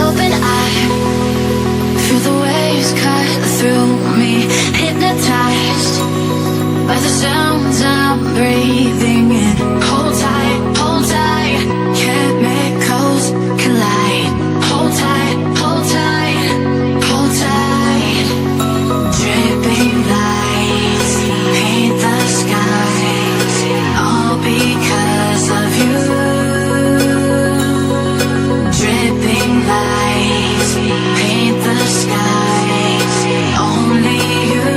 open eye, feel the waves cut through me, hypnotized by the sounds I'm breathing in. Hold tight, chemicals collide. Hold tight, hold tight, hold tight. Dripping lights paint the skies, all because of you. Dripping lights paint the skies, only you.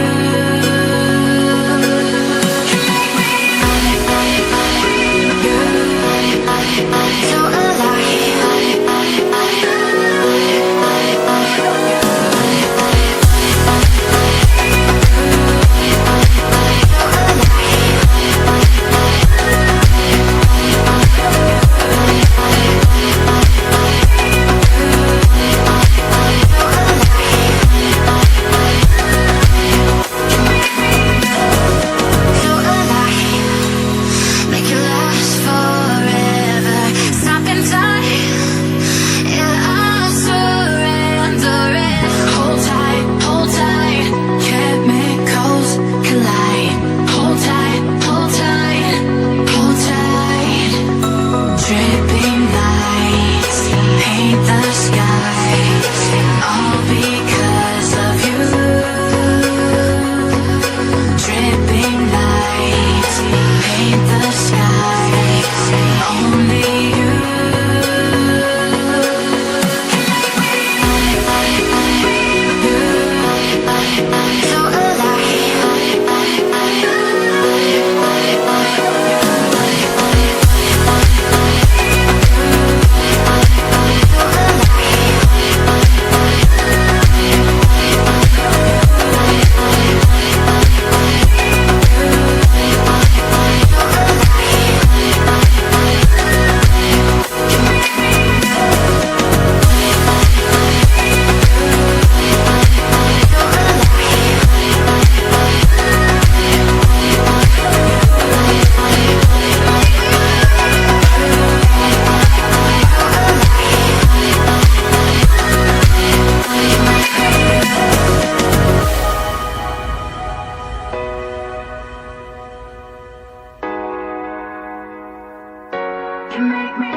So make it last forever. Stop in time, yeah, I'll surrender it. Hold tight, chemicals collide. Hold tight, hold tight, hold tight. Dripping lights paint the skies, all because of you. Dripping lights paint the skies, only you. So you make me